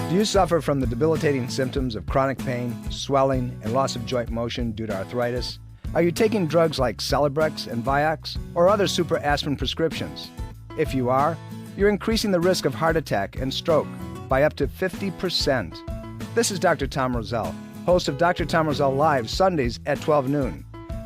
Do you suffer from the debilitating symptoms of chronic pain, swelling, and loss of joint motion due to arthritis? Are you taking drugs like Celebrex and Vioxx or other super aspirin prescriptions? If you are, you're increasing the risk of heart attack and stroke by up to 50%. This is Dr. Tom Roselle, host of Dr. Tom Roselle Live Sundays at 12 noon.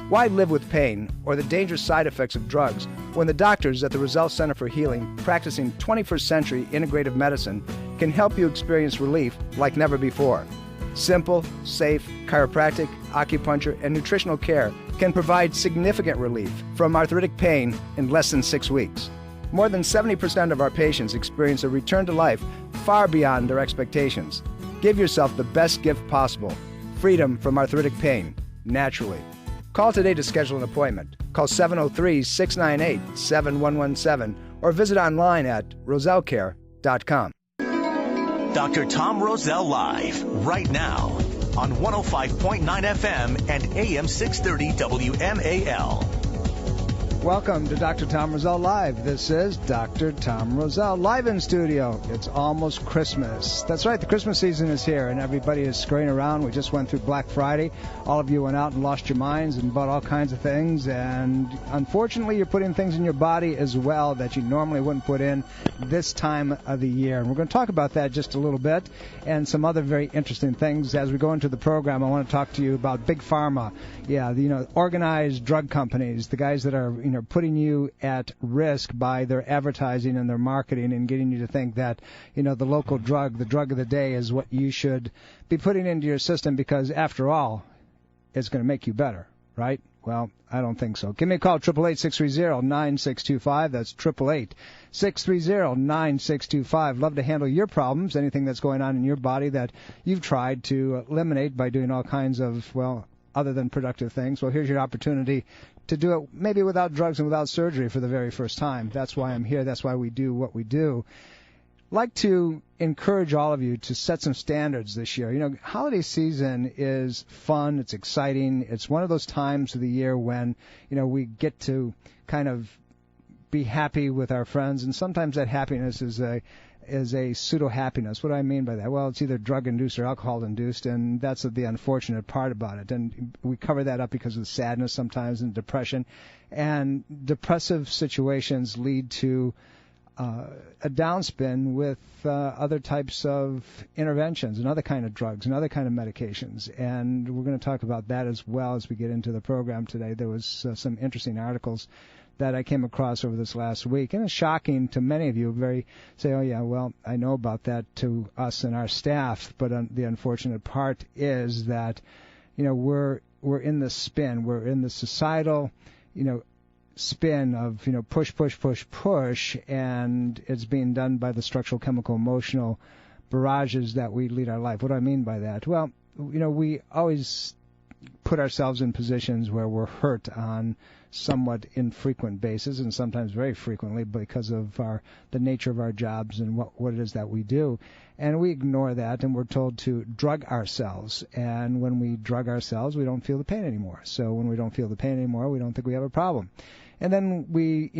Why live with pain or the dangerous side effects of drugs when the doctors at the Roselle Center for Healing, practicing 21st century integrative medicine, can help you experience relief like never before? Simple, safe, chiropractic, acupuncture, and nutritional care can provide significant relief from arthritic pain in less than 6 weeks. More than 70% of our patients experience a return to life far beyond their expectations. Give yourself the best gift possible, freedom from arthritic pain, naturally. Call today to schedule an appointment. Call 703-698-7117 or visit online at rosellecare.com. Dr. Tom Roselle Live, right now, on 105.9 FM and AM 630 WMAL. Welcome to Dr. Tom Roselle Live. This is Dr. Tom Roselle live in studio. It's almost Christmas. That's right, the Christmas season is here and everybody is scurrying around. We just went through Black Friday. All of you went out and lost your minds and bought all kinds of things, and unfortunately you're putting things in your body as well that you normally wouldn't put in this time of the year. And we're going to talk about that just a little bit and some other very interesting things. As we go into the program, I want to talk to you about Big Pharma. Yeah, organized drug companies, the guys that are putting you at risk by their advertising and their marketing and getting you to think that, the local drug, the drug of the day, is what you should be putting into your system because, after all, it's going to make you better, right? Well, I don't think so. Give me a call, 888-630-9625. That's 888-630-9625. Love to handle your problems, anything that's going on in your body that you've tried to eliminate by doing all kinds of, other than productive things. Well, here's your opportunity to do it maybe without drugs and without surgery for the very first time. That's why I'm here. That's why we do what we do. I'd like to encourage all of you to set some standards this year. Holiday season is fun. It's exciting. It's one of those times of the year when, we get to kind of be happy with our friends, and sometimes that happiness is a pseudo-happiness. What do I mean by that? Well, it's either drug-induced or alcohol-induced, and that's the unfortunate part about it. And we cover that up because of sadness sometimes and depression. And depressive situations lead to a downspin with other types of interventions and other kind of drugs and other kind of medications. And we're going to talk about that as well as we get into the program today. There was some interesting articles that I came across over this last week, and it's shocking to many of you. Say, oh yeah, well, I know about that to us and our staff, but the unfortunate part is that, we're in the spin, we're in the societal, spin of push, and it's being done by the structural, chemical, emotional barrages that we lead our life. What do I mean by that? Well, we always put ourselves in positions where we're hurt on somewhat infrequent basis, and sometimes very frequently because of the nature of our jobs and what it is that we do. And we ignore that, and we're told to drug ourselves. And when we drug ourselves, we don't feel the pain anymore. So when we don't feel the pain anymore, we don't think we have a problem. And then we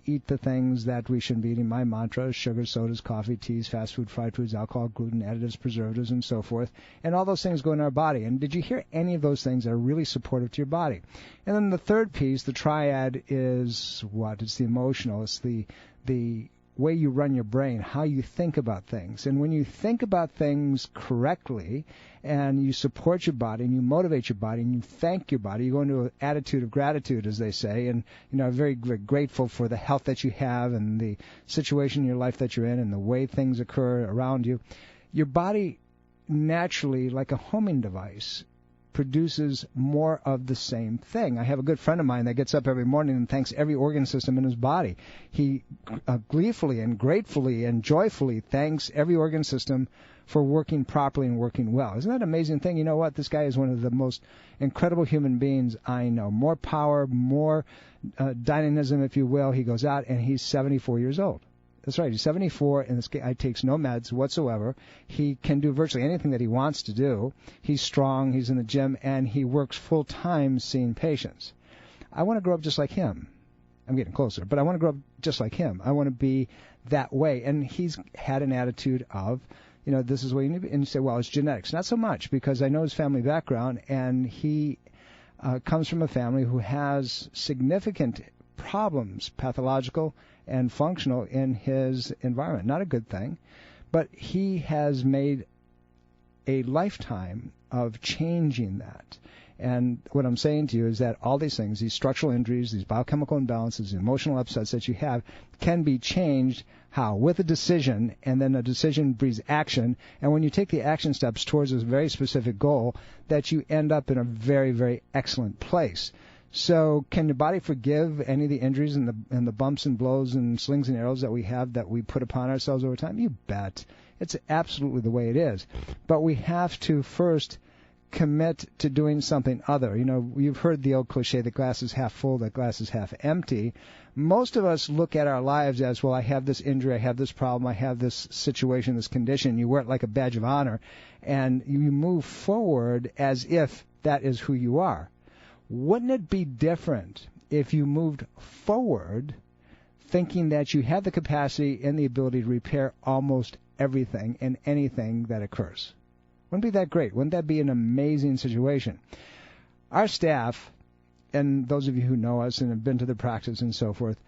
eat the things that we shouldn't be eating. My mantra is sugar, sodas, coffee, teas, fast food, fried foods, alcohol, gluten, additives, preservatives, and so forth. And all those things go in our body. And did you hear any of those things that are really supportive to your body? And then the third piece, the triad, is what? It's the emotional. It's the way you run your brain, how you think about things. And when you think about things correctly and you support your body and you motivate your body and you thank your body, you go into an attitude of gratitude, as they say, and are very, very grateful for the health that you have and the situation in your life that you're in and the way things occur around you, your body naturally, like a homing device, produces more of the same thing. I have a good friend of mine that gets up every morning and thanks every organ system in his body. He gleefully and gratefully and joyfully thanks every organ system for working properly and working well. Isn't that an amazing thing? You know what? This guy is one of the most incredible human beings I know. More power, more dynamism, if you will. He goes out and he's 74 years old. That's right. He's 74, and this guy takes no meds whatsoever. He can do virtually anything that he wants to do. He's strong. He's in the gym, and he works full-time seeing patients. I want to grow up just like him. I'm getting closer, but I want to grow up just like him. I want to be that way. And he's had an attitude of this is what you need. And you say, well, it's genetics. Not so much, because I know his family background, and he comes from a family who has significant problems, pathological and functional, in his environment. Not a good thing, but he has made a lifetime of changing that. And what I'm saying to you is that all these things, these structural injuries, these biochemical imbalances, the emotional upsets that you have, can be changed. How? With a decision, and then a decision breeds action. And when you take the action steps towards this very specific goal, that you end up in a very, very excellent place. So can your body forgive any of the injuries and the bumps and blows and slings and arrows that we have, that we put upon ourselves over time? You bet. It's absolutely the way it is. But we have to first commit to doing something other. You've heard the old cliche, the glass is half full, the glass is half empty. Most of us look at our lives as, well, I have this injury, I have this problem, I have this situation, this condition. You wear it like a badge of honor, and you move forward as if that is who you are. Wouldn't it be different if you moved forward thinking that you have the capacity and the ability to repair almost everything and anything that occurs? Wouldn't it be that great? Wouldn't that be an amazing situation? Our staff, and those of you who know us and have been to the practice and so forth,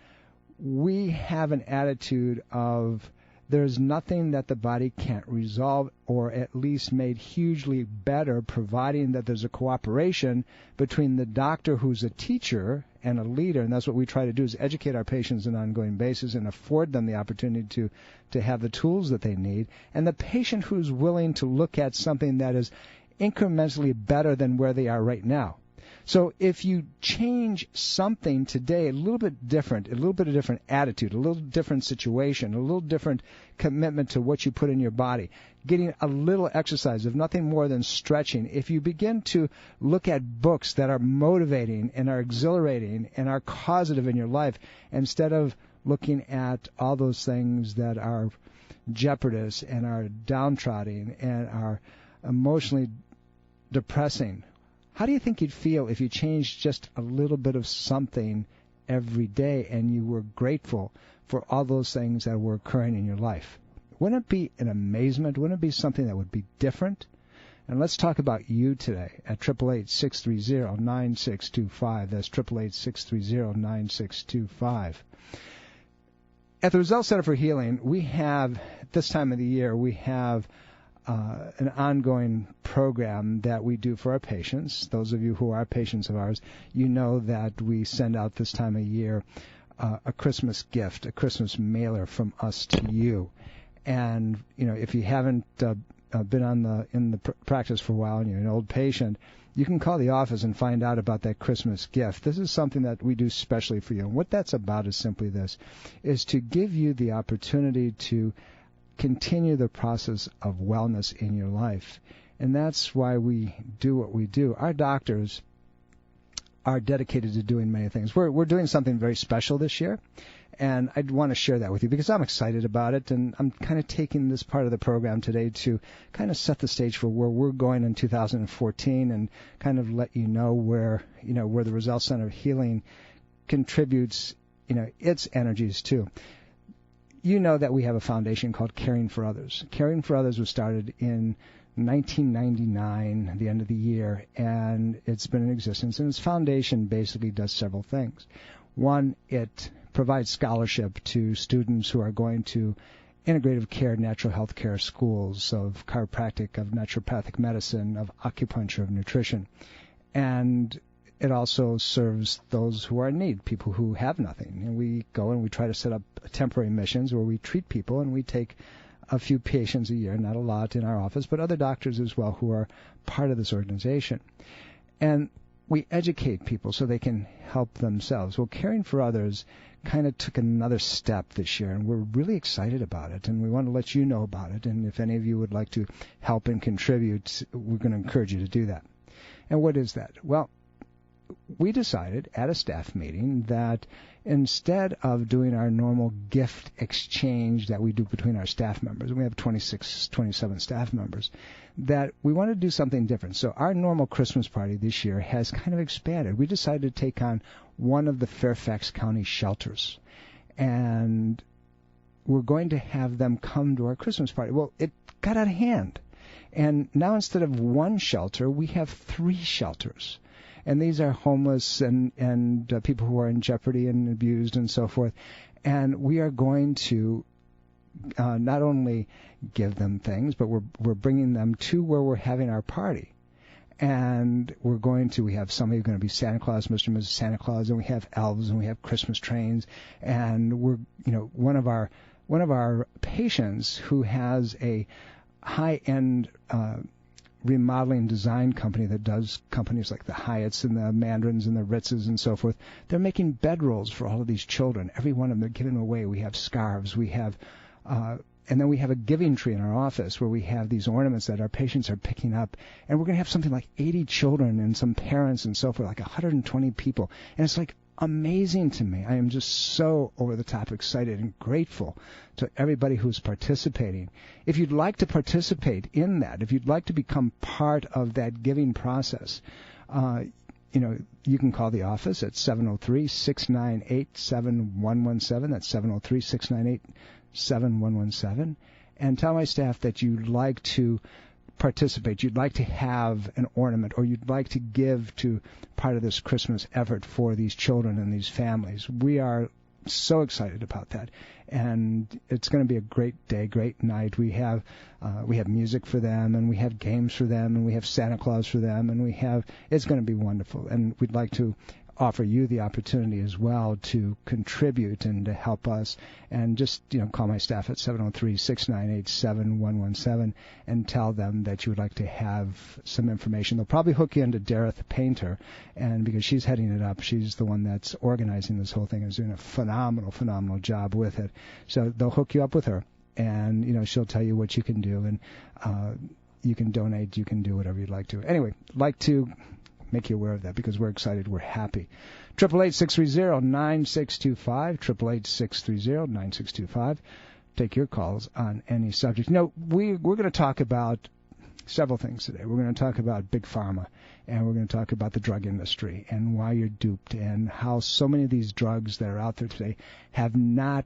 we have an attitude of there's nothing that the body can't resolve, or at least made hugely better, providing that there's a cooperation between the doctor, who's a teacher and a leader. And that's what we try to do, is educate our patients on an ongoing basis and afford them the opportunity to have the tools that they need, and the patient who's willing to look at something that is incrementally better than where they are right now. So if you change something today, a little bit different, a little bit of different attitude, a little different situation, a little different commitment to what you put in your body, getting a little exercise, if nothing more than stretching, if you begin to look at books that are motivating and are exhilarating and are causative in your life, instead of looking at all those things that are jeopardous and are downtrodden and are emotionally depressing, how do you think you'd feel if you changed just a little bit of something every day and you were grateful for all those things that were occurring in your life? Wouldn't it be an amazement? Wouldn't it be something that would be different? And let's talk about you today at 888-630-9625. That's 888-630-9625. At the Roselle Center for Healing, we have, this time of the year, we have an ongoing program that we do for our patients. Those of you who are patients of ours, you know that we send out this time of year a Christmas gift, a Christmas mailer from us to you. And, if you haven't been in the practice for a while and you're an old patient, you can call the office and find out about that Christmas gift. This is something that we do specially for you. And what that's about is simply this, is to give you the opportunity to continue the process of wellness in your life. And that's why we do what we do. Our doctors are dedicated to doing many things. We're doing something very special this year, and I'd want to share that with you because I'm excited about it, and I'm kind of taking this part of the program today to kind of set the stage for where we're going in 2014 and kind of let you know where the Roselle Center of Healing contributes, its energies too. You know that we have a foundation called Caring for Others. Caring for Others was started in 1999, the end of the year, and it's been in existence. And its foundation basically does several things. One, it provides scholarship to students who are going to integrative care, natural health care schools of chiropractic, of naturopathic medicine, of acupuncture, of nutrition. And it also serves those who are in need, people who have nothing. And we go and we try to set up temporary missions where we treat people, and we take a few patients a year, not a lot in our office, but other doctors as well who are part of this organization. And we educate people so they can help themselves. Well, Caring for Others kind of took another step this year, and we're really excited about it, and we want to let you know about it. And if any of you would like to help and contribute, we're going to encourage you to do that. And what is that? Well, we decided at a staff meeting that instead of doing our normal gift exchange that we do between our staff members, and we have 27 staff members, that we want to do something different. So our normal Christmas party this year has kind of expanded. We decided to take on one of the Fairfax County shelters, and we're going to have them come to our Christmas party. Well, it got out of hand. And now instead of one shelter, we have 3 shelters. And these are homeless and people who are in jeopardy and abused and so forth. And we are going to not only give them things, but we're bringing them to where we're having our party. And we have somebody who's going to be Santa Claus, Mr. and Mrs. Santa Claus, and we have elves, and we have Christmas trains. And one of our patients who has a high-end remodeling design company that does companies like the Hyatts and the Mandarins and the Ritzes and so forth. They're making bedrolls for all of these children. Every one of them, they're giving away. We have scarves. We have, and then we have a giving tree in our office where we have these ornaments that our patients are picking up. And we're going to have something like 80 children and some parents and so forth, like 120 people. And it's like amazing to me. I am just so over the top excited and grateful to everybody who's participating. If you'd like to participate in that, if you'd like to become part of that giving process, you can call the office at 703-698-7117. That's 703-698-7117. And tell my staff that you'd like to participate, you'd like to have an ornament, or you'd like to give to part of this Christmas effort for these children and these families. We are so excited about that, and it's going to be a great day, great night. We have music for them, and we have games for them, and we have Santa Claus for them, and it's going to be wonderful. And we'd like to offer you the opportunity as well to contribute and to help us. And just, call my staff at 703-698-7117 and tell them that you would like to have some information. They'll probably hook you into Dareth Painter, and because she's heading it up, she's the one that's organizing this whole thing and is doing a phenomenal job with it. So they'll hook you up with her, and, she'll tell you what you can do, and you can donate, you can do whatever you'd like to. Anyway, like to make you aware of that because we're excited, we're happy. 888-630-9625, 888-630-9625. Take your calls on any subject. We're going to talk about several things today. We're going to talk about Big Pharma, and we're going to talk about the drug industry and why you're duped and how so many of these drugs that are out there today have not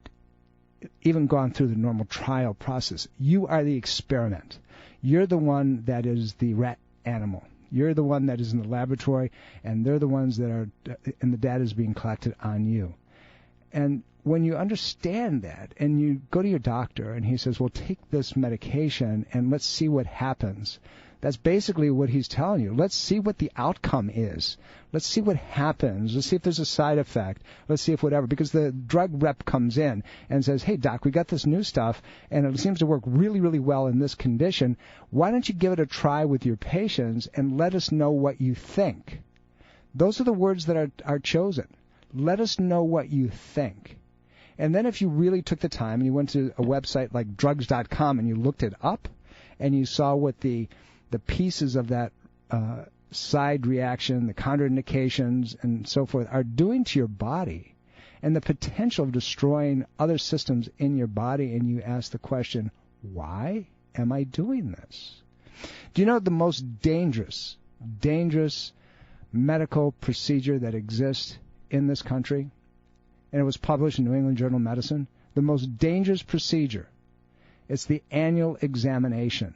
even gone through the normal trial process. You are the experiment. You're the one that is the rat animal. You're the one that is in the laboratory, and they're the ones that are, and the data is being collected on you. And when you understand that, and you go to your doctor, and he says, well, take this medication, and let's see what happens. That's basically what he's telling you. Let's see what the outcome is. Let's see what happens. Let's see if there's a side effect. Let's see if whatever. Because the drug rep comes in and says, hey, doc, we got this new stuff, and it seems to work really, really well in this condition. Why don't you give it a try with your patients and let us know what you think? Those are the words that are chosen. Let us know what you think. And then if you really took the time and you went to a website like drugs.com and you looked it up and you saw what the pieces of that side reaction, the contraindications, and so forth are doing to your body, and the potential of destroying other systems in your body, and you ask the question, why am I doing this? Do you know the most dangerous medical procedure that exists in this country? And it was published in New England Journal of Medicine. The most dangerous procedure, it's the annual examination.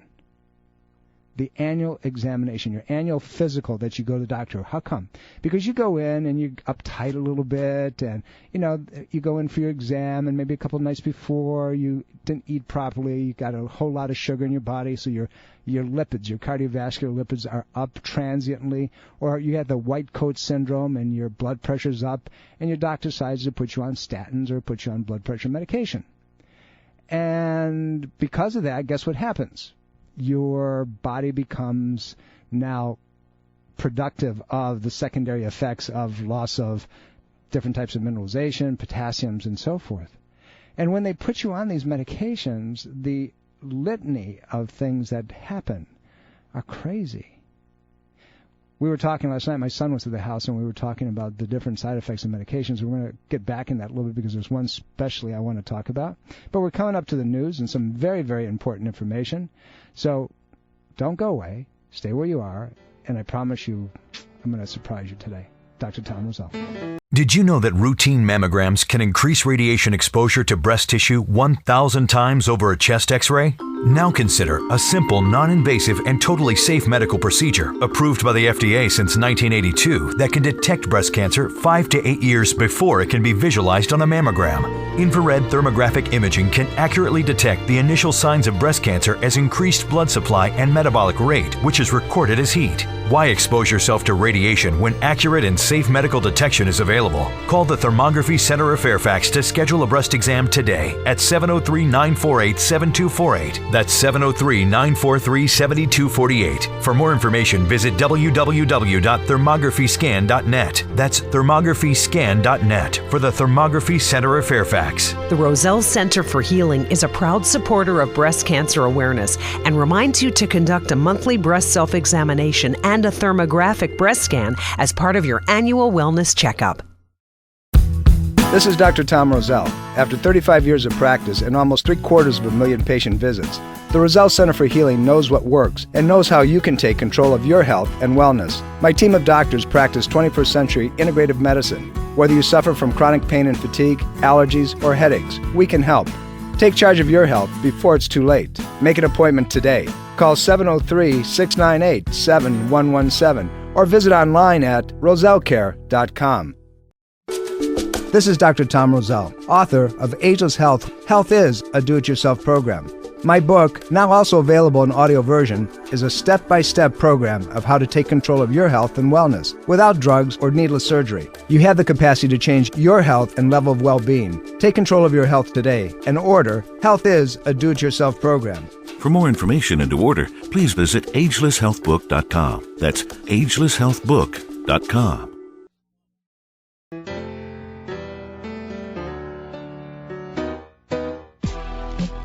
The annual examination, your annual physical that you go to the doctor. How come? Because you go in and you're uptight a little bit, and you go in for your exam, and maybe a couple of nights before you didn't eat properly, you got a whole lot of sugar in your body, so your lipids, your cardiovascular lipids are up transiently, or you had the white coat syndrome and your blood pressure's up, and your doctor decides to put you on statins or put you on blood pressure medication. And because of that, guess what happens? Your body becomes now productive of the secondary effects of loss of different types of mineralization, potassiums, and so forth. And when they put you on these medications, the litany of things that happen are crazy. We were talking last night, my son was at the house, and we were talking about the different side effects of medications. We're going to get back in that a little bit because there's one especially I want to talk about. But we're coming up to the news and some very, very important information. So don't go away. Stay where you are. And I promise you, I'm going to surprise you today. Dr. Tom Roselle. Did you know that routine mammograms can increase radiation exposure to breast tissue 1,000 times over a chest X-ray? Now consider a simple, non-invasive, and totally safe medical procedure approved by the FDA since 1982 that can detect breast cancer 5 to 8 years before it can be visualized on a mammogram. Infrared thermographic imaging can accurately detect the initial signs of breast cancer as increased blood supply and metabolic rate, which is recorded as heat. Why expose yourself to radiation when accurate and safe medical detection is available? Call the Thermography Center of Fairfax to schedule a breast exam today at 703-948-7248. That's 703-943-7248. For more information, visit www.thermographyscan.net. That's thermographyscan.net for the Thermography Center of Fairfax. The Roselle Center for Healing is a proud supporter of breast cancer awareness and reminds you to conduct a monthly breast self-examination and a thermographic breast scan as part of your annual wellness checkup. This is Dr. Tom Roselle. After 35 years of practice and almost 750,000 patient visits, the Roselle Center for Healing knows what works and knows how you can take control of your health and wellness. My team of doctors practice 21st century integrative medicine. Whether you suffer from chronic pain and fatigue, allergies, or headaches, we can help. Take charge of your health before it's too late. Make an appointment today. Call 703-698-7117 or visit online at rosellecare.com. This is Dr. Tom Roselle, author of Ageless Health, Health is a Do-It-Yourself Program. My book, now also available in audio version, is a step-by-step program of how to take control of your health and wellness without drugs or needless surgery. You have the capacity to change your health and level of well-being. Take control of your health today and order Health is a Do-It-Yourself Program. For more information and to order, please visit agelesshealthbook.com. That's agelesshealthbook.com.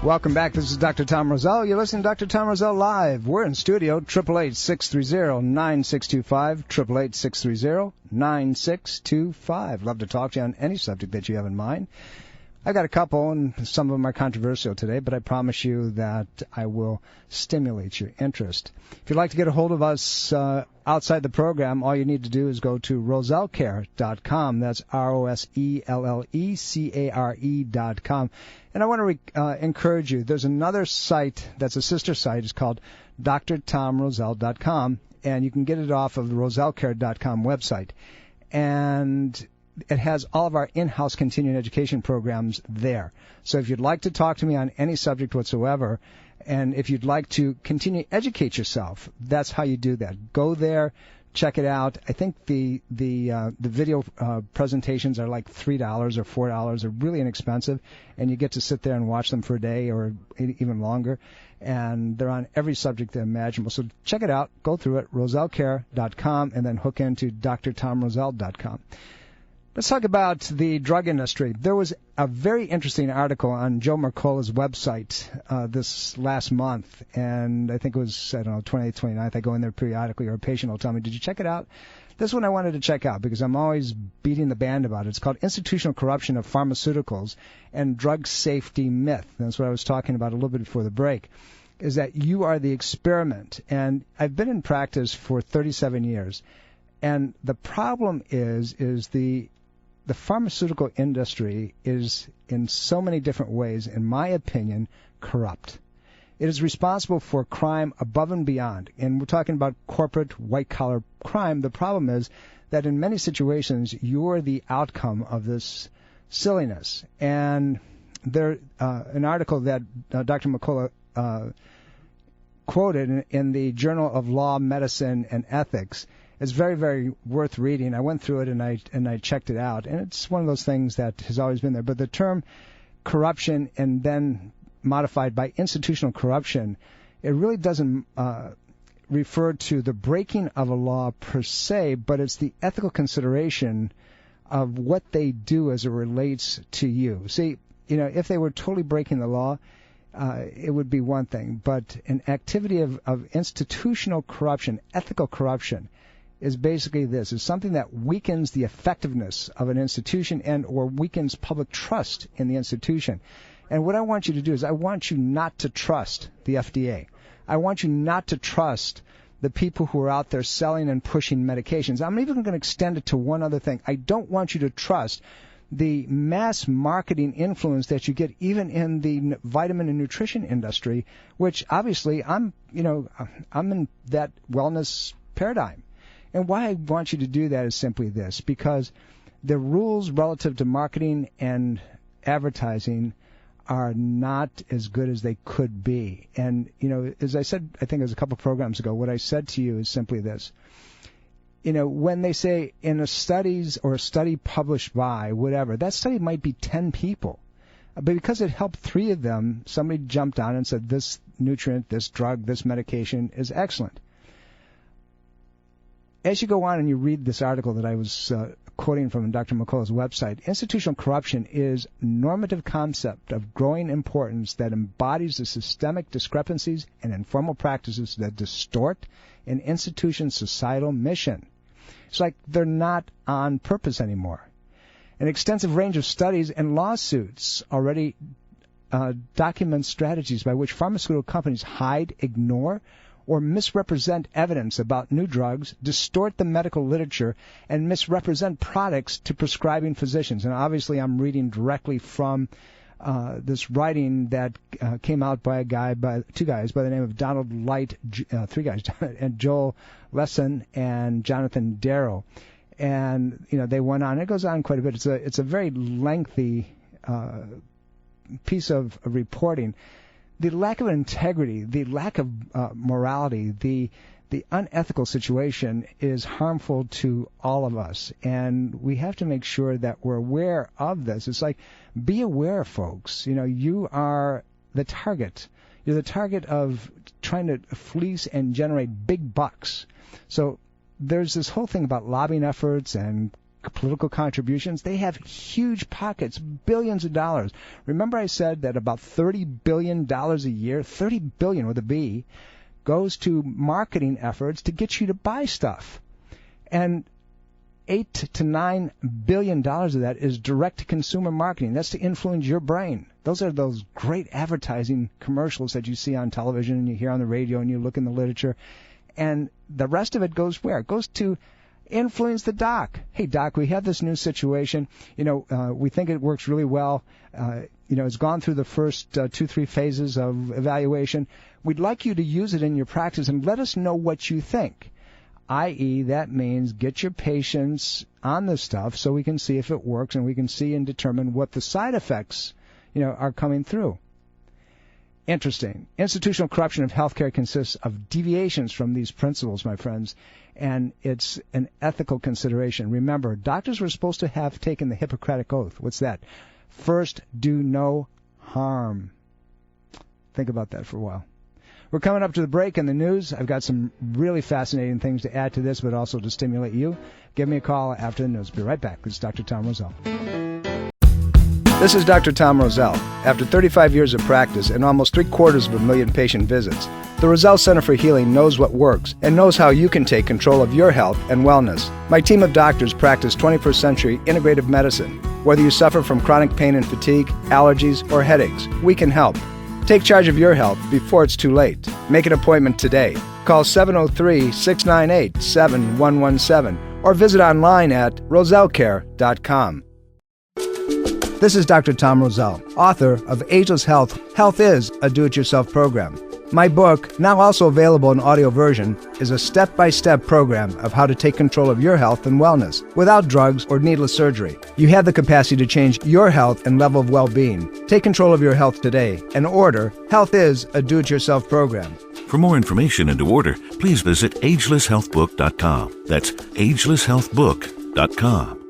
Welcome back. This is Dr. Tom Roselle. You're listening to Dr. Tom Roselle Live. We're in studio, 888-630-9625, 888-630-9625. Love to talk to you on any subject that you have in mind. I've got a couple, and some of them are controversial today, but I promise you that I will stimulate your interest. If you'd like to get a hold of us outside the program, all you need to do is go to rosellecare.com. That's ROSELLECARE.com. And I want to encourage you, there's another site that's a sister site. It's called drtomroselle.com, and you can get it off of the rosellecare.com website. And it has all of our in-house continuing education programs there. So if you'd like to talk to me on any subject whatsoever, and if you'd like to continue to educate yourself, that's how you do that. Go there, check it out. I think the video presentations are like $3 or $4. They're really inexpensive, and you get to sit there and watch them for a day or even longer. And they're on every subject imaginable. So check it out. Go through it, rosellecare.com, and then hook into drtomroselle.com. Let's talk about the drug industry. There was a very interesting article on Joe Mercola's website this last month, and I think it was, 28th, 29th. I go in there periodically, or a patient will tell me, did you check it out? This one I wanted to check out because I'm always beating the band about it. It's called Institutional Corruption of Pharmaceuticals and Drug Safety Myth. That's what I was talking about a little bit before the break, is that you are the experiment. And I've been in practice for 37 years, and the problem is the pharmaceutical industry is, in so many different ways, in my opinion, corrupt. It is responsible for crime above and beyond. And we're talking about corporate, white-collar crime. The problem is that in many situations, you're the outcome of this silliness. And there, an article that Dr. Mercola quoted in the Journal of Law, Medicine, and Ethics, it's very, very worth reading. I went through it and I checked it out, and it's one of those things that has always been there. But the term corruption, and then modified by institutional corruption, it really doesn't refer to the breaking of a law per se, but it's the ethical consideration of what they do as it relates to you. See, if they were totally breaking the law, it would be one thing. But an activity of institutional corruption, ethical corruption, is basically this. It's something that weakens the effectiveness of an institution and or weakens public trust in the institution. And what I want you to do is I want you not to trust the FDA. I want you not to trust the people who are out there selling and pushing medications. I'm even going to extend it to one other thing. I don't want you to trust the mass marketing influence that you get even in the vitamin and nutrition industry, which obviously I'm in that wellness paradigm. And why I want you to do that is simply this, because the rules relative to marketing and advertising are not as good as they could be. And, as I said, I think it was a couple programs ago, what I said to you is simply this. When they say in a studies or a study published by whatever, that study might be 10 people. But because it helped 3 of them, somebody jumped on and said this nutrient, this drug, this medication is excellent. As you go on and you read this article that I was quoting from Dr. McCullough's website, institutional corruption is normative concept of growing importance that embodies the systemic discrepancies and informal practices that distort an institution's societal mission. It's like they're not on purpose anymore. An extensive range of studies and lawsuits already document strategies by which pharmaceutical companies hide, ignore, or misrepresent evidence about new drugs, distort the medical literature, and misrepresent products to prescribing physicians. And obviously I'm reading directly from this writing that came out by two guys by the name of Donald Light, 3 guys, and Joel Lesson and Jonathan Darrow. And, they went on. It goes on quite a bit. It's a very lengthy piece of reporting. The lack of integrity, the lack of morality, the unethical situation is harmful to all of us, and we have to make sure that we're aware of this. It's like, be aware, folks. You are the target. You're the target of trying to fleece and generate big bucks. So there's this whole thing about lobbying efforts and political contributions. They have huge pockets, billions of dollars. Remember I said that about $30 billion a year, 30 billion with a B, goes to marketing efforts to get you to buy stuff. And $8 to $9 billion of that is direct-to-consumer marketing. That's to influence your brain. Those are those great advertising commercials that you see on television and you hear on the radio and you look in the literature. And the rest of it goes where? It goes to influence the doc. Hey, doc, we have this new situation. We think it works really well. It's gone through the first 2-3 phases of evaluation. We'd like you to use it in your practice and let us know what you think. I.e., that means get your patients on this stuff so we can see if it works and we can see and determine what the side effects, are coming through. Interesting. Institutional corruption of healthcare consists of deviations from these principles, my friends, and it's an ethical consideration. Remember, doctors were supposed to have taken the Hippocratic Oath. What's that? First, do no harm. Think about that for a while. We're coming up to the break in the news. I've got some really fascinating things to add to this, but also to stimulate you. Give me a call after the news. Be right back. This is Dr. Tom Roselle. This is Dr. Tom Roselle. After 35 years of practice and almost 750,000 patient visits, the Roselle Center for Healing knows what works and knows how you can take control of your health and wellness. My team of doctors practice 21st century integrative medicine. Whether you suffer from chronic pain and fatigue, allergies, or headaches, we can help. Take charge of your health before it's too late. Make an appointment today. Call 703-698-7117 or visit online at rosellecare.com. This is Dr. Tom Roselle, author of Ageless Health, Health is a Do-It-Yourself Program. My book, now also available in audio version, is a step-by-step program of how to take control of your health and wellness without drugs or needless surgery. You have the capacity to change your health and level of well-being. Take control of your health today and order Health is a Do-It-Yourself Program. For more information and to order, please visit agelesshealthbook.com. That's agelesshealthbook.com.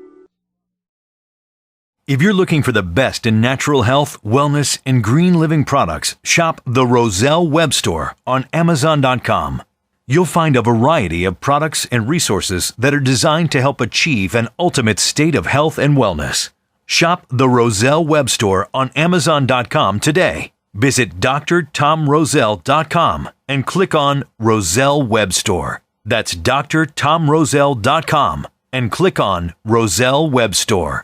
If you're looking for the best in natural health, wellness, and green living products, shop the Roselle web store on Amazon.com. You'll find a variety of products and resources that are designed to help achieve an ultimate state of health and wellness. Shop the Roselle web store on Amazon.com today. Visit drtomroselle.com and click on Roselle Web Store. That's drtomroselle.com and click on Roselle Web Store.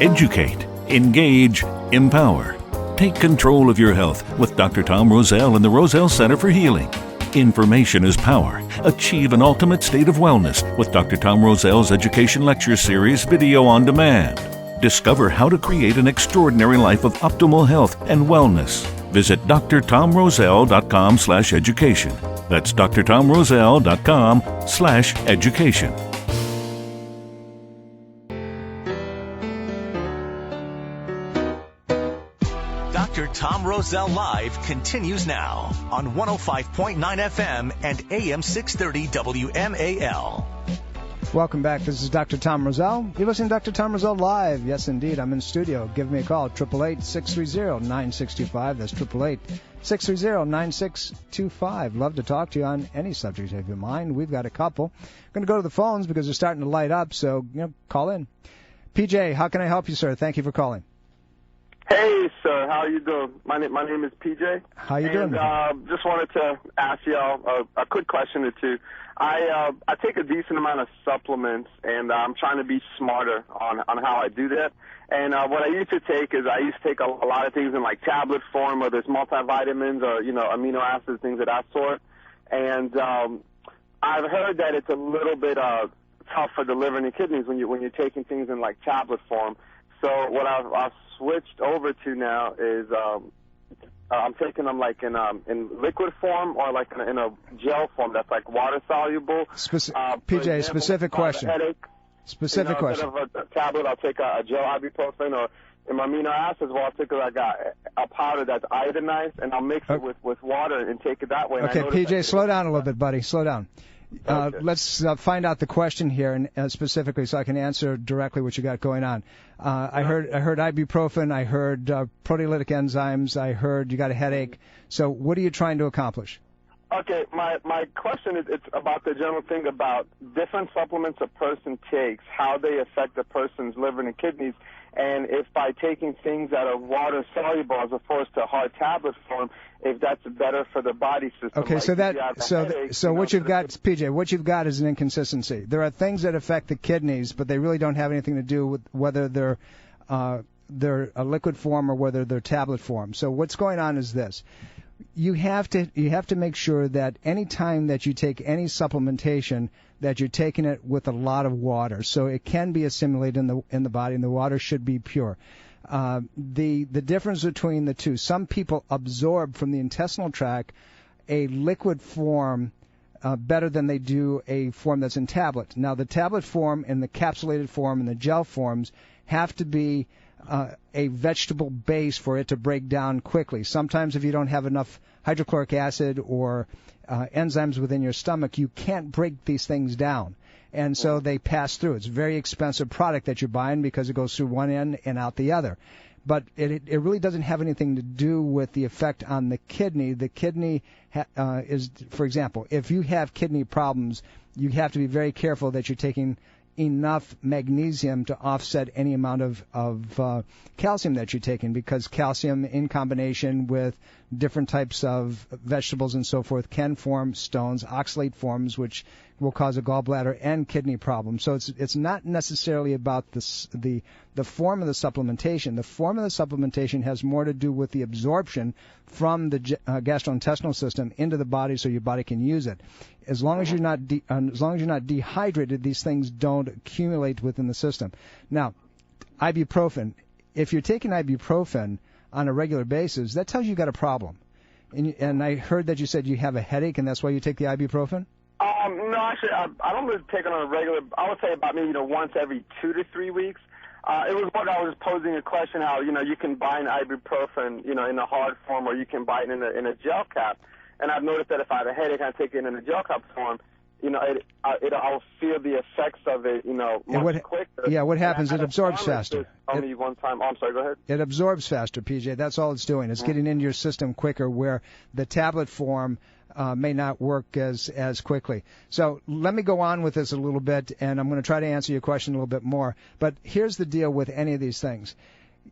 Educate, engage, empower. Take control of your health with Dr. Tom Roselle and the Roselle Center for Healing. Information is power. Achieve an ultimate state of wellness with Dr. Tom Roselle's Education Lecture Series video on demand. Discover how to create an extraordinary life of optimal health and wellness. Visit drtomroselle.com/education. That's drtomroselle.com/education. Dr. Tom Roselle Live continues now on 105.9 FM and AM 630 WMAL. Welcome back. This is Dr. Tom Roselle. You're listening to Dr. Tom Roselle Live. Yes, indeed. I'm in studio. Give me a call, 888-630-9625. That's 888-630-9625. Love to talk to you on any subject of your mind. We've got a couple. I'm going to go to the phones because they're starting to light up, so call in. PJ, how can I help you, sir? Thank you for calling. Hey, sir. How are you doing? My name is PJ. How you doing? Just wanted to ask y'all a quick question or two. I take a decent amount of supplements, and I'm trying to be smarter on how I do that. And what I used to take is I used to take a lot of things in like tablet form, or there's multivitamins or amino acids, things of that sort. And I've heard that it's a little bit tough for the liver and the kidneys when you're taking things in like tablet form. So what I've switched over to now is I'm taking them like in liquid form or like in a gel form that's like water soluble. PJ, specific question. Specific question. Instead of a tablet, I'll take a gel ibuprofen, or in my amino acids, I'll take like a powder that's iodinized, and I'll mix it with water and take it that way. Okay, PJ, slow down a little bit, buddy. Slow down. Okay. Let's find out the question here, and specifically, so I can answer directly what you got going on. I heard ibuprofen. I heard proteolytic enzymes. I heard you got a headache. So, what are you trying to accomplish? Okay, my question is it's about the general thing about different supplements a person takes, how they affect a person's liver and kidneys, and if by taking things that are water soluble as opposed to hard tablet form, if that's better for the body system. Okay, like so what you've got, PJ, what you've got is an inconsistency. There are things that affect the kidneys, but they really don't have anything to do with whether they're a liquid form or whether they're tablet form. So what's going on is this. You have to make sure that any time that you take any supplementation, that you're taking it with a lot of water, so it can be assimilated in the body, and the water should be pure. The difference between the two: some people absorb from the intestinal tract a liquid form better than they do a form that's in tablet. Now, the tablet form and the capsulated form and the gel forms have to be a vegetable base for it to break down quickly. Sometimes if you don't have enough hydrochloric acid or enzymes within your stomach, you can't break these things down. And so they pass through. It's a very expensive product that you're buying because it goes through one end and out the other. But it really doesn't have anything to do with the effect on the kidney. The kidney is, for example, if you have kidney problems, you have to be very careful that you're taking enough magnesium to offset any amount of calcium that you're taking, because calcium in combination with different types of vegetables and so forth can form stones, oxalate forms, which will cause a gallbladder and kidney problem. So it's not necessarily about the form of the supplementation. The form of the supplementation has more to do with the absorption from the gastrointestinal system into the body, so your body can use it. As long as you're not dehydrated, these things don't accumulate within the system. Now, ibuprofen. If you're taking ibuprofen on a regular basis, that tells you got a problem. And I heard that you said you have a headache, and that's why you take the ibuprofen? No, actually, I don't really take it on a regular. I would say about maybe once every 2 to 3 weeks. It was what I was posing a question how you can buy an ibuprofen in a hard form, or you can buy it in a gel cap. And I've noticed that if I have a headache, I take it in a gel cap form. I'll feel the effects of it, much quicker. Yeah, what happens? It absorbs faster. Only one time. Oh, I'm sorry. Go ahead. It absorbs faster, PJ. That's all it's doing. It's getting into your system quicker, where the tablet form may not work as quickly. So let me go on with this a little bit, and I'm going to try to answer your question a little bit more. But here's the deal with any of these things.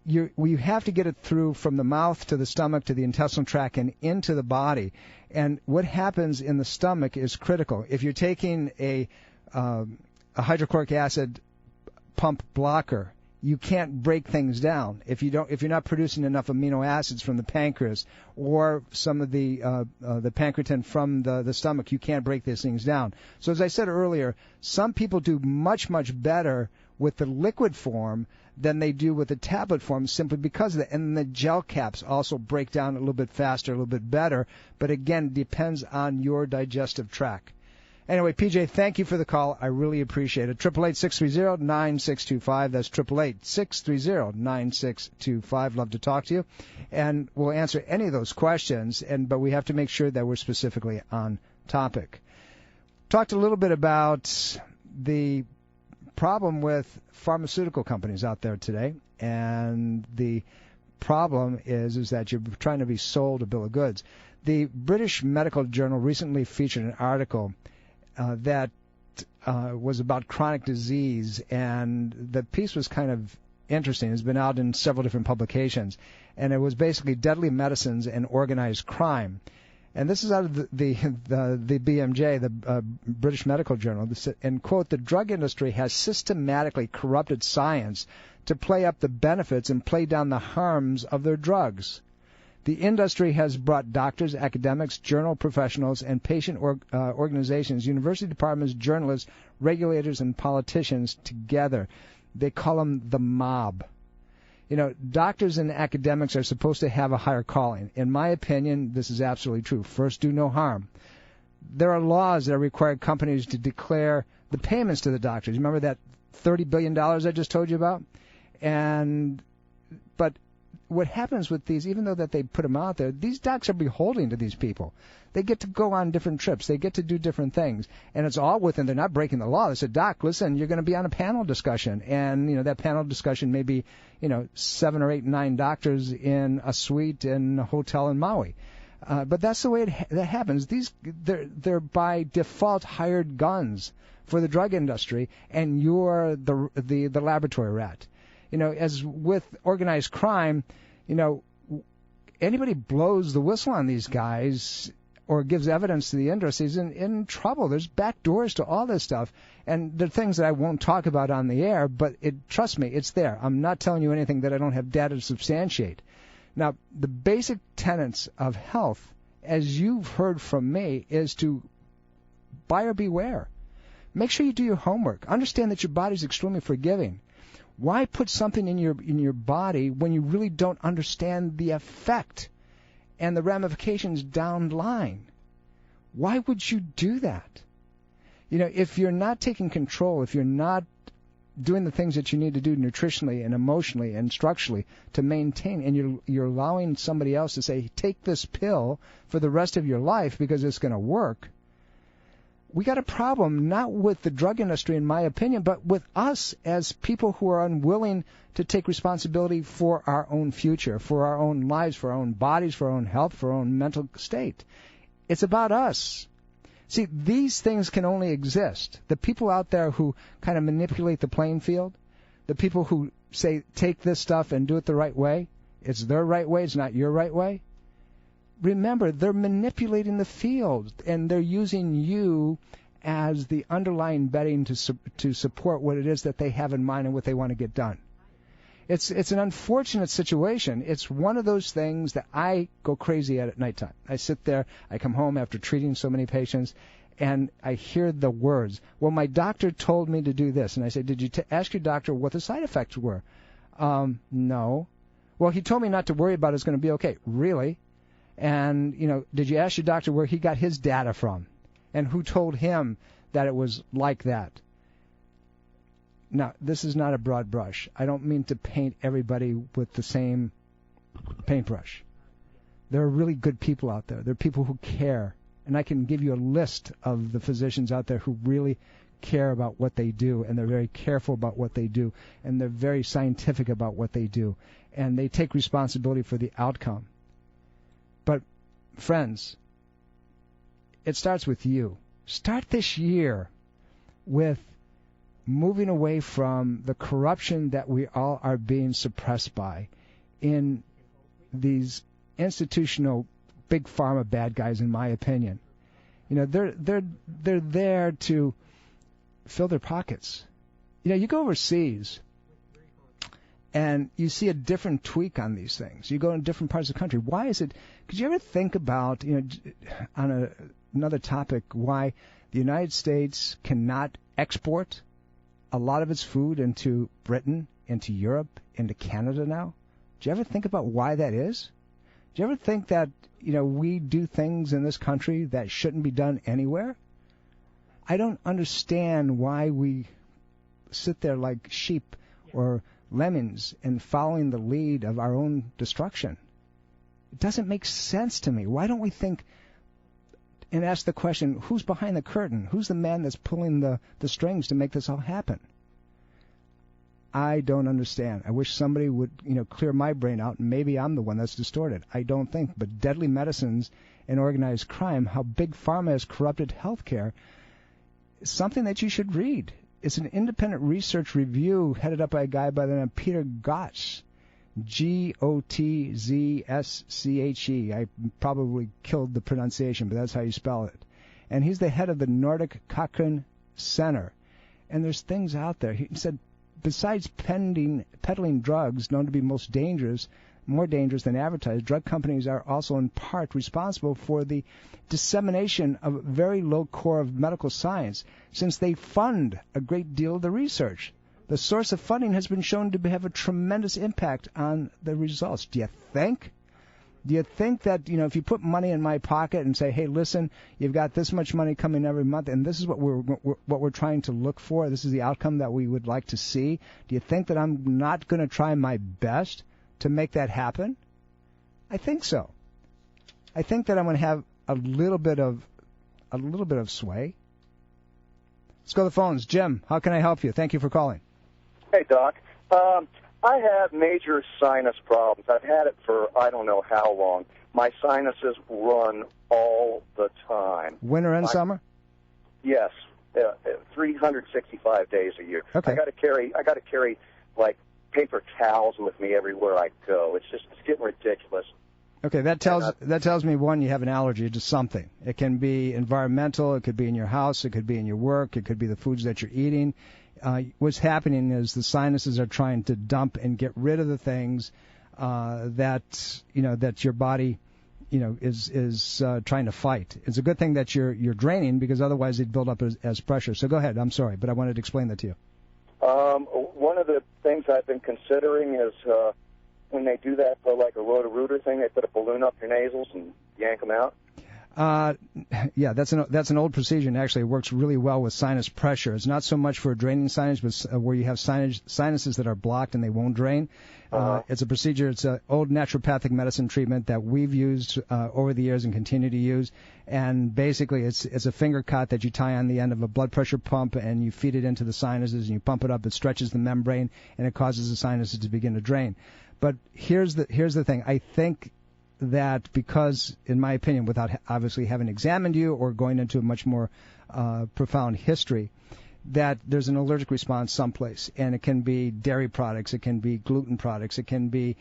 We have to get it through from the mouth to the stomach to the intestinal tract and into the body. And what happens in the stomach is critical. If you're taking a hydrochloric acid pump blocker you can't break things down. If you're not producing enough amino acids from the pancreas or some of the pancreatin from the stomach, you can't break these things down. So as I said earlier, some people do much, much better with the liquid form than they do with the tablet form, simply because of that. And the gel caps also break down a little bit faster, a little bit better. But again, it depends on your digestive tract. Anyway, PJ, thank you for the call. I really appreciate it. 888-630-9625. That's 888-630-9625. Love to talk to you. And we'll answer any of those questions, but we have to make sure that we're specifically on topic. Talked a little bit about the problem with pharmaceutical companies out there today. And the problem is that you're trying to be sold a bill of goods. The British Medical Journal recently featured an article that was about chronic disease, and the piece was kind of interesting. It's been out in several different publications, and it was basically deadly medicines and organized crime. And this is out of the BMJ, the British Medical Journal, and quote, the drug industry has systematically corrupted science to play up the benefits and play down the harms of their drugs. The industry has brought doctors, academics, journal professionals, and patient organizations, university departments, journalists, regulators, and politicians together. They call them the mob. You know, doctors and academics are supposed to have a higher calling. In my opinion, this is absolutely true. First, do no harm. There are laws that require companies to declare the payments to the doctors. Remember that $30 billion I just told you about? But what happens with these, even though that they put them out there, these docs are beholden to these people. They get to go on different trips. They get to do different things. And it's all within, they're not breaking the law. They said, Doc, listen, you're going to be on a panel discussion. And, you know, that panel discussion may be, 7 or 8, 9 doctors in a suite in a hotel in Maui. But that's the way that happens. They're by default hired guns for the drug industry, and you're the laboratory rat. As with organized crime, anybody blows the whistle on these guys or gives evidence to the industry is in trouble. There's back doors to all this stuff. And there are things that I won't talk about on the air, but trust me, it's there. I'm not telling you anything that I don't have data to substantiate. Now, the basic tenets of health, as you've heard from me, is to buyer beware. Make sure you do your homework. Understand that your body's extremely forgiving. Why put something in your body when you really don't understand the effect and the ramifications down the line? Why would you do that? If you're not taking control, if you're not doing the things that you need to do nutritionally and emotionally and structurally to maintain, and you're allowing somebody else to say, take this pill for the rest of your life because it's going to work, we got a problem, not with the drug industry, in my opinion, but with us as people who are unwilling to take responsibility for our own future, for our own lives, for our own bodies, for our own health, for our own mental state. It's about us. See, these things can only exist. The people out there who kind of manipulate the playing field, the people who say, take this stuff and do it the right way, it's their right way, it's not your right way. Remember, they're manipulating the field, and they're using you as the underlying betting to support what it is that they have in mind and what they want to get done. It's an unfortunate situation. It's one of those things that I go crazy at nighttime. I sit there, I come home after treating so many patients, and I hear the words, well, my doctor told me to do this. And I say, did you ask your doctor what the side effects were? No. Well, he told me not to worry about it. It's going to be okay. Really? And, did you ask your doctor where he got his data from? And who told him that it was like that? Now, this is not a broad brush. I don't mean to paint everybody with the same paintbrush. There are really good people out there. There are people who care. And I can give you a list of the physicians out there who really care about what they do, and they're very careful about what they do, and they're very scientific about what they do, and they take responsibility for the outcome. But, friends, it starts with you. Start this year with moving away from the corruption that we all are being suppressed by in these institutional big pharma bad guys, in my opinion. They're there to fill their pockets. You go overseas, and you see a different tweak on these things. You go in different parts of the country. Why is it? Could you ever think about, on another topic, why the United States cannot export a lot of its food into Britain, into Europe, into Canada now? Do you ever think about why that is? Do you ever think that, we do things in this country that shouldn't be done anywhere? I don't understand why we sit there like sheep or lemmings and following the lead of our own destruction. It doesn't make sense to me. Why don't we think and ask the question, who's behind the curtain? Who's the man that's pulling the strings to make this all happen? I don't understand. I wish somebody would, clear my brain out, and maybe I'm the one that's distorted. I don't think. But deadly medicines and organized crime, how Big Pharma has corrupted healthcare, is something that you should read. It's an independent research review headed up by a guy by the name of Peter Gotzsche, Gotzsche. I probably killed the pronunciation, but that's how you spell it. And he's the head of the Nordic Cochrane Center. And there's things out there. He said, besides peddling drugs known to be more dangerous than advertised, drug companies are also in part responsible for the dissemination of a very low core of medical science, since they fund a great deal of the research. The source of funding has been shown to have a tremendous impact on the results. Do you think that, if you put money in my pocket and say, hey, listen, you've got this much money coming every month, and this is what we're trying to look for, this is the outcome that we would like to see, do you think that I'm not going to try my best to make that happen? I think so. I think that I'm going to have a little bit of sway. Let's go to the phones. Jim, how can I help you? Thank you for calling. Hey, Doc. I have major sinus problems. I've had it for I don't know how long. My sinuses run all the time. Winter and summer? Yes, 365 days a year. Okay. I got to carry like paper towels with me everywhere I go. It's getting ridiculous. Okay, that tells me, one, you have an allergy to something. It can be environmental, it could be in your house, it could be in your work, it could be the foods that you're eating. What's happening is the sinuses are trying to dump and get rid of the things that your body is trying to fight. It's a good thing that you're draining, because otherwise they'd build up as pressure. So go ahead. I'm sorry, but I wanted to explain that to you. One of the things I've been considering is when they do that, like a Roto-Rooter thing, they put a balloon up your nasals and yank them out. Yeah, that's an old procedure, and actually it works really well with sinus pressure. It's not so much for draining sinus, but where you have sinuses that are blocked and they won't drain. It's a procedure. It's an old naturopathic medicine treatment that we've used over the years and continue to use. And basically, it's a finger cut that you tie on the end of a blood pressure pump, and you feed it into the sinuses, and you pump it up. It stretches the membrane, and it causes the sinuses to begin to drain. But here's the thing. I think that because, in my opinion, without obviously having examined you or going into a much more profound history, that there's an allergic response someplace. And it can be dairy products, it can be gluten products, it can be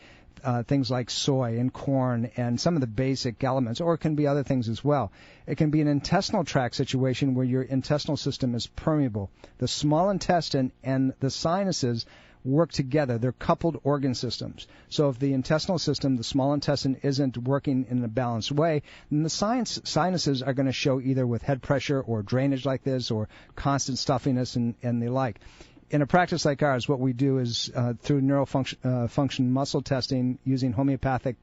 things like soy and corn and some of the basic elements, or it can be other things as well. It can be an intestinal tract situation where your intestinal system is permeable. The small intestine and the sinuses work together. They're coupled organ systems. So if the intestinal system, the small intestine, isn't working in a balanced way, then the sinuses are going to show either with head pressure or drainage like this or constant stuffiness and the like. In a practice like ours, what we do is through function muscle testing using homeopathic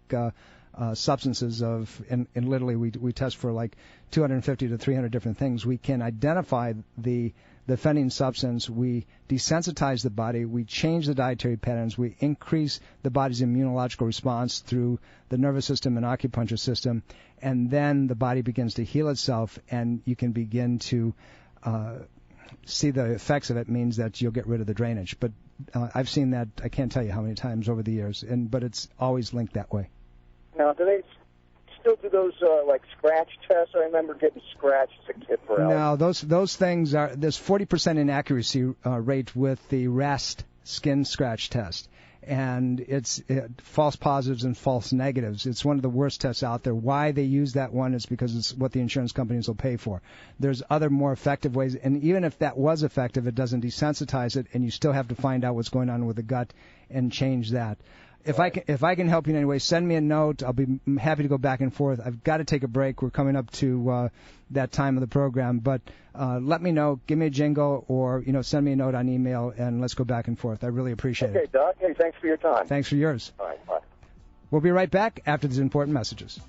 substances and literally we test for like 250 to 300 different things. We can identify the offending substance, we desensitize the body, we change the dietary patterns, we increase the body's immunological response through the nervous system and acupuncture system, and then the body begins to heal itself, and you can begin to see the effects of it. Means that you'll get rid of the drainage. But I've seen that, I can't tell you how many times over the years, but it's always linked that way. Now, do they still do those like scratch tests? I remember getting scratched as a kid for No, those things are, there's 40% inaccuracy rate with the RAST skin scratch test. and it's false positives and false negatives. It's one of the worst tests out there. Why they use that one is because it's what the insurance companies will pay for. There's other more effective ways, and even if that was effective, it doesn't desensitize it, and you still have to find out what's going on with the gut and change that. If I can help you in any way, send me a note. I'll be happy to go back and forth. I've got to take a break. We're coming up to that time of the program, but let me know. Give me a jingle, or send me a note on email, and let's go back and forth. I really appreciate it. Okay, Doc. Hey, thanks for your time. Thanks for yours. All right, bye. We'll be right back after these important messages.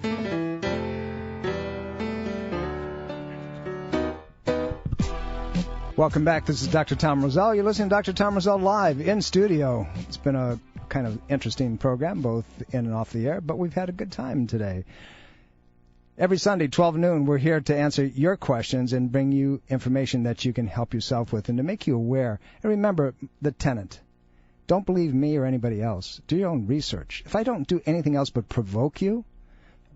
Welcome back. This is Dr. Tom Roselle. You're listening to Dr. Tom Roselle live in studio. It's been a kind of interesting program, both in and off the air, but we've had a good time today. Every Sunday, 12 noon, we're here to answer your questions and bring you information that you can help yourself with and to make you aware. And remember the tenet. Don't believe me or anybody else. Do your own research. If I don't do anything else but provoke you,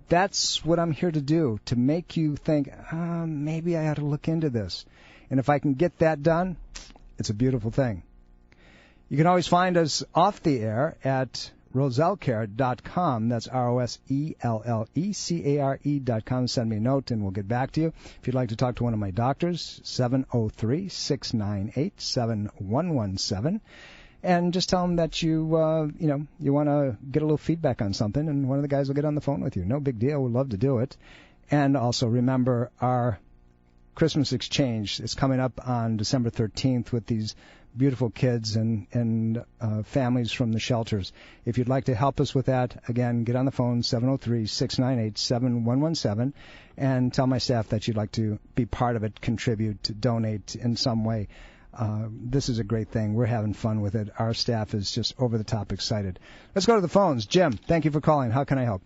that's what I'm here to do, to make you think, maybe I ought to look into this. And if I can get that done, it's a beautiful thing. You can always find us off the air at rosellecare.com. That's ROSELLECARE.com. Send me a note and we'll get back to you. If you'd like to talk to one of my doctors, 703-698-7117. And just tell them that you want to get a little feedback on something, and one of the guys will get on the phone with you. No big deal. We'd love to do it. And also remember our Christmas exchange is coming up on December 13th with these beautiful kids and families from the shelters. If you'd like to help us with that, again, get on the phone, 703-698-7117, and tell my staff that you'd like to be part of it, contribute, donate in some way. This is a great thing. We're having fun with it. Our staff is just over the top excited. Let's go to the phones. Jim, thank you for calling. How can I help?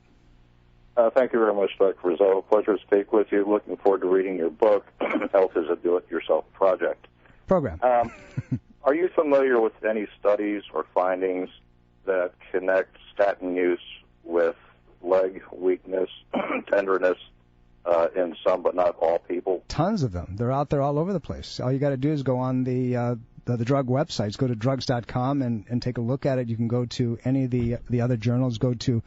Thank you very much, Dr. Roselle. Pleasure to speak with you. Looking forward to reading your book, Health is a Do-It-Yourself Project. Program. Are you familiar with any studies or findings that connect statin use with leg weakness, tenderness, in some but not all people? Tons of them. They're out there all over the place. All you got to do is go on the drug websites. Go to drugs.com and take a look at it. You can go to any of the other journals. Go to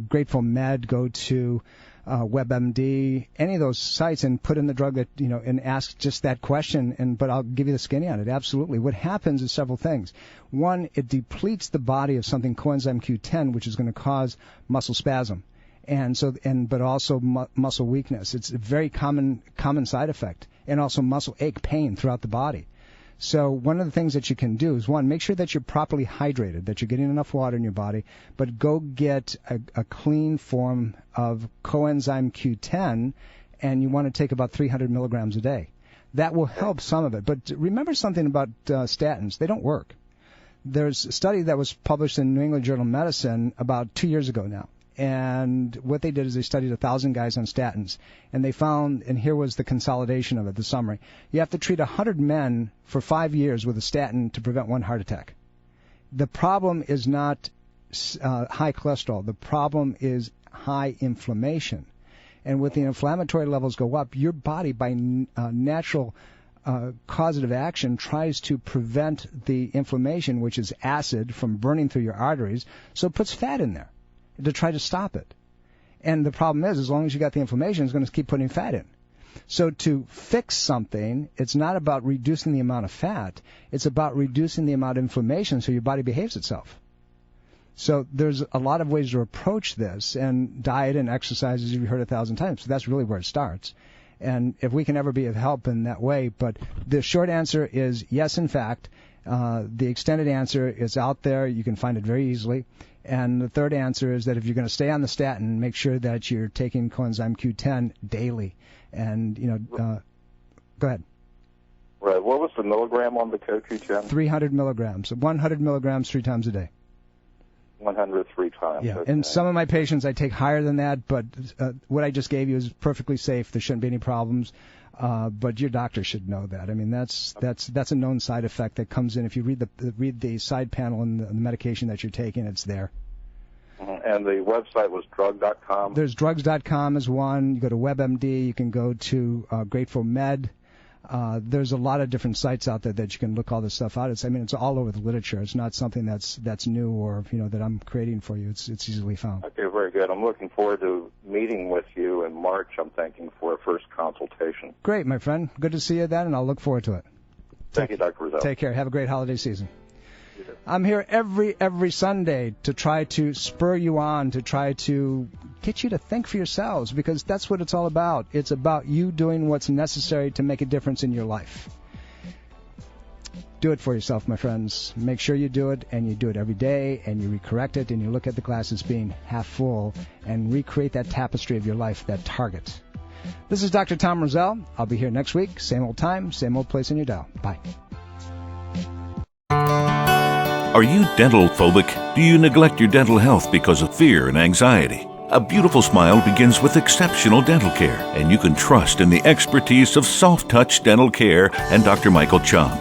Grateful Med. Go to WebMD. Any of those sites and put in the drug that and ask just that question. But I'll give you the skinny on it. Absolutely. What happens is several things. One, it depletes the body of something coenzyme Q10, which is going to cause muscle spasm. But also muscle weakness. It's a very common side effect, and also muscle ache, pain throughout the body. So one of the things that you can do is, one, make sure that you're properly hydrated, that you're getting enough water in your body, but go get a clean form of coenzyme Q10, and you want to take about 300 milligrams a day. That will help some of it. But remember something about statins. They don't work. There's a study that was published in New England Journal of Medicine about 2 years ago now. And what they did is they studied 1,000 guys on statins, and they found, and here was the consolidation of it, the summary. You have to treat 100 men for 5 years with a statin to prevent one heart attack. The problem is not high cholesterol. The problem is high inflammation. And with the inflammatory levels go up, your body, by natural causative action, tries to prevent the inflammation, which is acid, from burning through your arteries, so it puts fat in there to try to stop it. And the problem is, as long as you got the inflammation, it's going to keep putting fat in. So to fix something, it's not about reducing the amount of fat. It's about reducing the amount of inflammation so your body behaves itself. So there's a lot of ways to approach this, and diet and exercise, as you've heard 1,000 times. So that's really where it starts. And if we can ever be of help in that way, but the short answer is yes, in fact. The extended answer is out there. You can find it very easily. And the third answer is that if you're going to stay on the statin, make sure that you're taking coenzyme Q10 daily. And, go ahead. Right. What was the milligram on the CoQ10? 300 milligrams. 100 milligrams 3 times a day. 103 times. Yeah. Okay. And some of my patients I take higher than that, but what I just gave you is perfectly safe. There shouldn't be any problems. But your doctor should know that. I mean, that's a known side effect that comes in. If you read the side panel and the medication that you're taking, it's there. And the website was drug.com? There's drugs.com is one. You go to WebMD. You can go to Grateful Med. There's a lot of different sites out there that you can look all this stuff out. It's all over the literature. It's not something that's new or that I'm creating for you. It's easily found. Okay, very good. I'm looking forward to meeting with you in March. I'm thinking for a first consultation. Great, my friend. Good to see you then, and I'll look forward to it. Thank you, Dr. Roselle. Take care. Have a great holiday season. I'm here every Sunday to try to spur you on, to try to get you to think for yourselves, because that's what it's all about. It's about you doing what's necessary to make a difference in your life. Do it for yourself, my friends. Make sure you do it, and you do it every day, and you recorrect it, and you look at the glass as being half full, and recreate that tapestry of your life, that target. This is Dr. Tom Roselle. I'll be here next week, same old time, same old place in your dial. Bye. Are you dental phobic? Do you neglect your dental health because of fear and anxiety? A beautiful smile begins with exceptional dental care, and you can trust in the expertise of Soft Touch Dental Care and Dr. Michael Chung.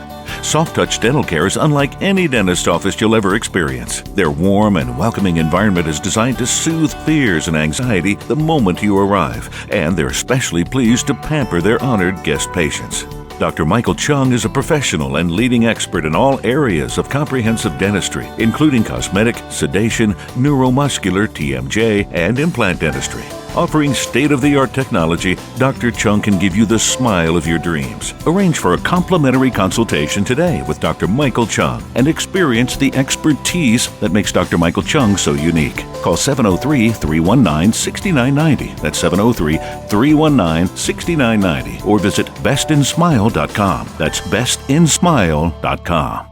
Soft Touch Dental Care is unlike any dentist office you'll ever experience. Their warm and welcoming environment is designed to soothe fears and anxiety the moment you arrive, and they're especially pleased to pamper their honored guest patients. Dr. Michael Chung is a professional and leading expert in all areas of comprehensive dentistry, including cosmetic, sedation, neuromuscular, TMJ, and implant dentistry. Offering state-of-the-art technology, Dr. Chung can give you the smile of your dreams. Arrange for a complimentary consultation today with Dr. Michael Chung and experience the expertise that makes Dr. Michael Chung so unique. Call 703-319-6990. That's 703-319-6990. Or visit bestinsmile.com. That's bestinsmile.com.